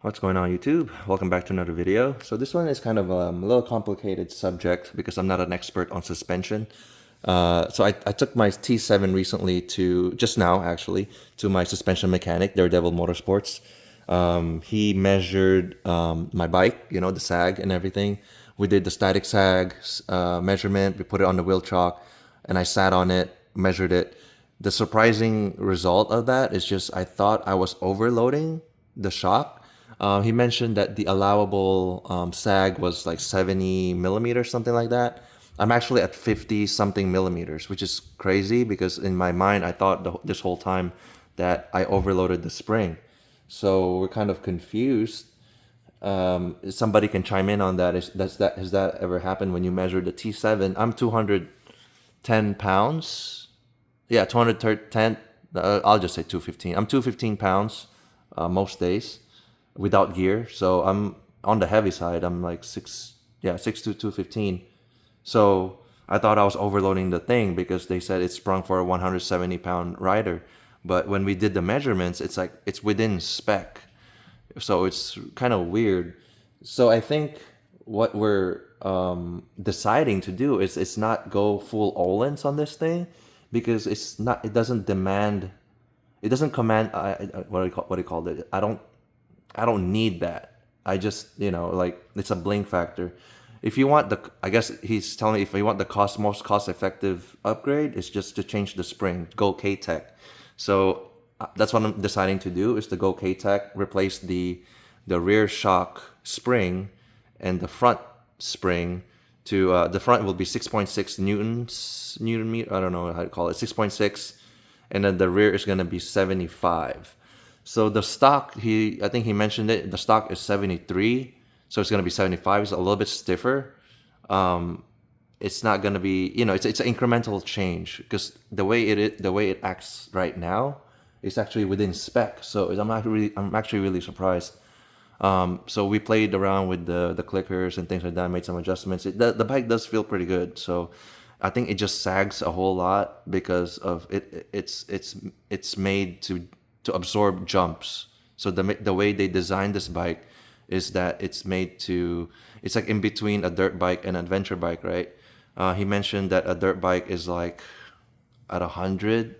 What's going on, YouTube? Welcome back to another video. So this one is kind of a little complicated subject because I'm not an expert on suspension. So I took my T7 recently just now actually, to my suspension mechanic, Daredevil Motorsports. He measured my bike, the sag and everything. We did the static sag measurement. We put it on the wheel chalk, and I sat on it, measured it. The surprising result of that is just I thought I was overloading the shock. He mentioned that the allowable sag was like 70 millimeters, something like that. I'm actually at 50 something millimeters, which is crazy because in my mind, I thought this whole time that I overloaded the spring. So we're kind of confused. Somebody can chime in on that. Has that ever happened when you measure the T7? I'm 210 pounds. Yeah, 210. I'll just say 215. I'm 215 pounds most days without gear. So I'm on the heavy side. I'm like 6'2", 215. So I thought I was overloading the thing because they said it's sprung for a 170-pound rider. But when we did the measurements, it's like it's within spec. So it's kind of weird. So I think what we're deciding to do is it's not go full Olens on this thing because it doesn't demand, it doesn't command, what do you call it? I don't need that. I just, like it's a bling factor. If you want I guess he's telling me if you want the most cost effective upgrade, it's just to change the spring, go K-Tech. So that's what I'm deciding to do is to go K-Tech, replace the rear shock spring and the front spring to, the front will be 6.6 newton meter. I don't know how to call it, 6.6. And then the rear is going to be 75. So the stock, I think he mentioned it, the stock is 73, so it's going to be 75. It's a little bit stiffer. It's not going to be, it's an incremental change because the way it acts right now is actually within spec. So I'm actually really surprised. So we played around with the clickers and things like that, made some adjustments. The bike does feel pretty good. So I think it just sags a whole lot because of it. It's made to absorb jumps. So the way they designed this bike is that it's like in between a dirt bike and adventure bike, right? He mentioned that a dirt bike is like at 100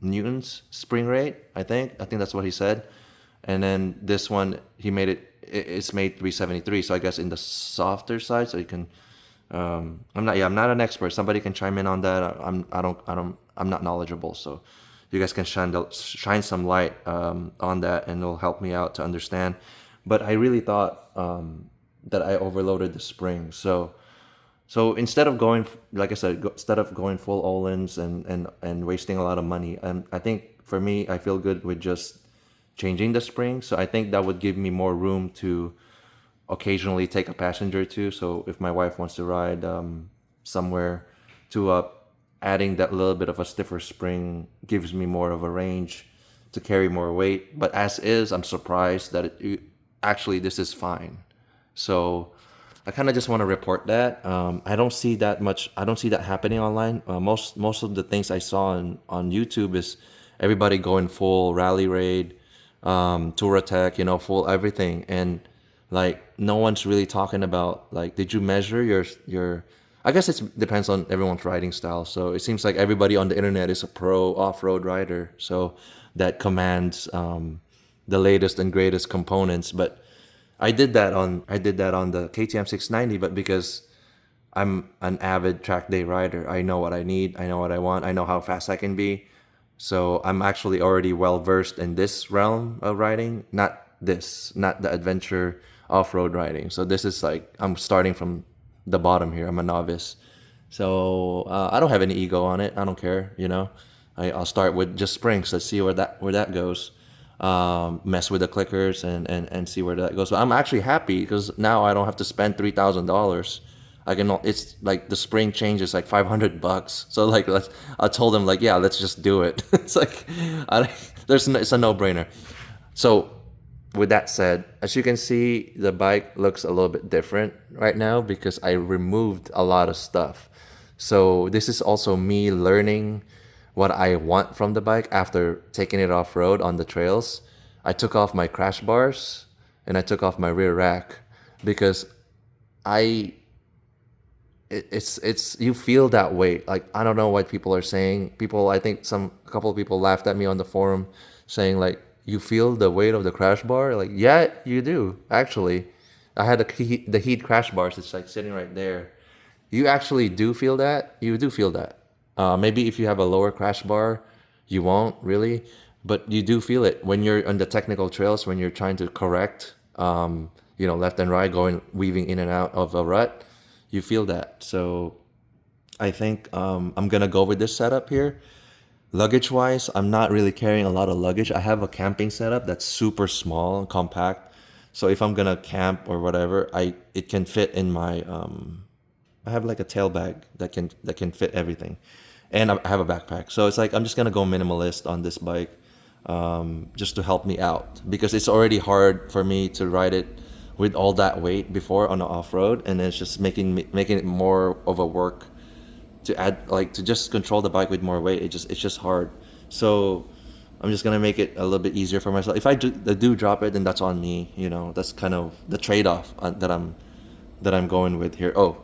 newtons spring rate. I think that's what he said. And then this one he made it's made 373. So I guess in the softer side, so you can. I'm not an expert. Somebody can chime in on that. I'm not knowledgeable. So you guys can shine some light on that, and it'll help me out to understand. But I really thought that I overloaded the spring. So instead of going, like I said, instead of going full Olens and wasting a lot of money, I think for me, I feel good with just changing the spring. So I think that would give me more room to occasionally take a passenger too. So if my wife wants to ride somewhere, to adding that little bit of a stiffer spring gives me more of a range to carry more weight. But as is, I'm surprised that actually this is fine. So I kind of just want to report that. I don't see that much. I don't see that happening online. Most of the things I saw on YouTube is everybody going full rally raid, tour attack, full everything, and like no one's really talking about like, did you measure your? I guess it depends on everyone's riding style. So it seems like everybody on the internet is a pro off-road rider, so that commands the latest and greatest components. But I did that on the KTM 690, but because I'm an avid track day rider, I know what I need, I know what I want, I know how fast I can be. So I'm actually already well versed in this realm of riding, not the adventure off-road riding. So this is like I'm starting from the bottom here. I'm a novice. So I don't have any ego on it. I don't care, I'll start with just springs. Let's see where that goes. Mess with the clickers and see where that goes. So I'm actually happy because now I don't have to spend $3,000. It's like the spring changes like $500. So like I told them like, yeah, let's just do it. It's like it's a no-brainer. So with that said, as you can see, the bike looks a little bit different right now because I removed a lot of stuff. So this is also me learning what I want from the bike after taking it off road on the trails. I took off my crash bars and I took off my rear rack because I it's you feel that weight. Like, I don't know what people are saying. People, I think a couple of people laughed at me on the forum saying like, you feel the weight of the crash bar? Like, yeah, you do actually. I had the heat crash bars. It's like sitting right there. You actually do feel that. You do feel that. Maybe if you have a lower crash bar, you won't really, but you do feel it when you're on the technical trails, when you're trying to correct, left and right, going weaving in and out of a rut. You feel that. So I think I'm gonna go with this setup here. Luggage wise, I'm not really carrying a lot of luggage. I have a camping setup that's super small and compact. So if I'm gonna camp or whatever, it can fit in my I have like a tail bag that can fit everything, and I have a backpack. So it's like I'm just gonna go minimalist on this bike, just to help me out because it's already hard for me to ride it with all that weight before on the off road, and it's just making it more of a work to add, like, to just control the bike with more weight. It's just hard. So I'm just gonna make it a little bit easier for myself. If I do drop it, then that's on me. That's kind of the trade-off that I'm going with here. Oh,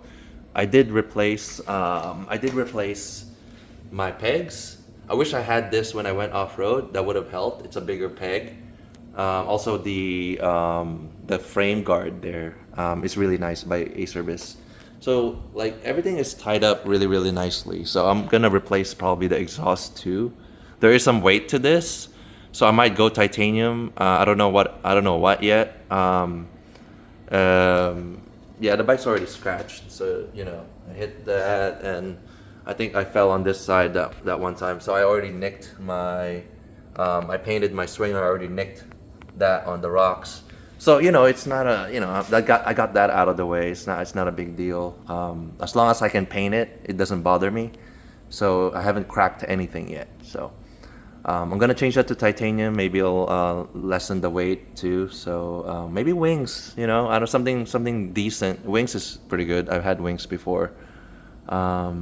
I did replace my pegs. I wish I had this when I went off road. That would have helped. It's a bigger peg. Also, the frame guard there is really nice by Acerbis. So like everything is tied up really really nicely. So I'm gonna replace probably the exhaust too. There is some weight to this, so I might go titanium. I don't know what yet. Yeah, the bike's already scratched, so I hit that, and I think I fell on this side that one time. So I already nicked my, I painted my swinger. I already nicked that on the rocks. So it's not a, I got that out of the way. It's not a big deal. As long as I can paint it, it doesn't bother me. So I haven't cracked anything yet. So I'm gonna change that to titanium. Maybe it'll lessen the weight too. So maybe wings. I don't something decent. Wings is pretty good. I've had wings before. I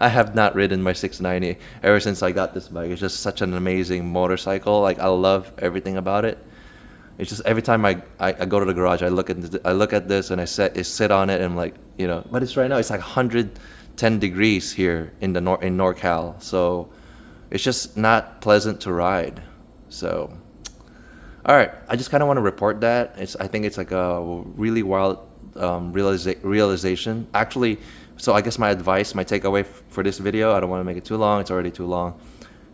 have not ridden my 690 ever since I got this bike. It's just such an amazing motorcycle. Like, I love everything about it. It's just every time I go to the garage, I look at this and I sit on it, and I'm like, but it's right now it's like 110 degrees here in NorCal, so it's just not pleasant to ride. So, all right, I just kind of want to report that. I think it's like a really wild realization. Actually, so I guess my takeaway for this video, I don't want to make it too long. It's already too long.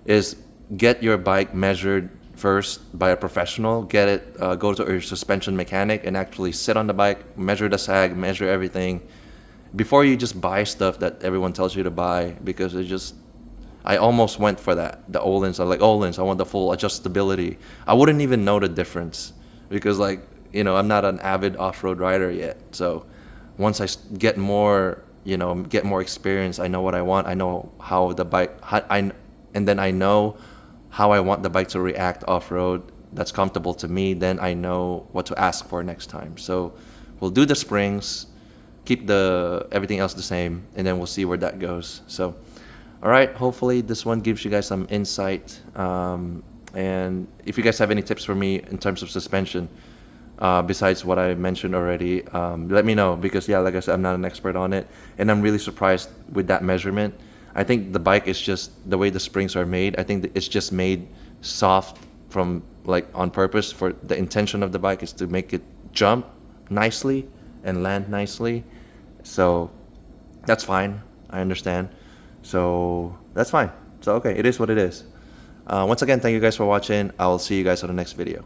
Is get your bike measured first by a professional. Get it, go to your suspension mechanic and actually sit on the bike, measure the sag, measure everything before you just buy stuff that everyone tells you to buy, because I almost went for that. The Öhlins, I want the full adjustability. I wouldn't even know the difference because I'm not an avid off-road rider yet. So once I get more experience, I know what I want. I know how the bike, and then I know how I want the bike to react off-road that's comfortable to me. Then I know what to ask for next time. So we'll do the springs, keep everything else the same, and then we'll see where that goes. So, all right, hopefully this one gives you guys some insight. And if you guys have any tips for me in terms of suspension, besides what I mentioned already, let me know, because like I said, I'm not an expert on it, and I'm really surprised with that measurement. I think the bike is just the way the springs are made. I think it's just made soft from on purpose. For the intention of the bike is to make it jump nicely and land nicely. So that's fine. I understand. So that's fine. So okay, it is what it is. Once again, thank you guys for watching. I will see you guys on the next video.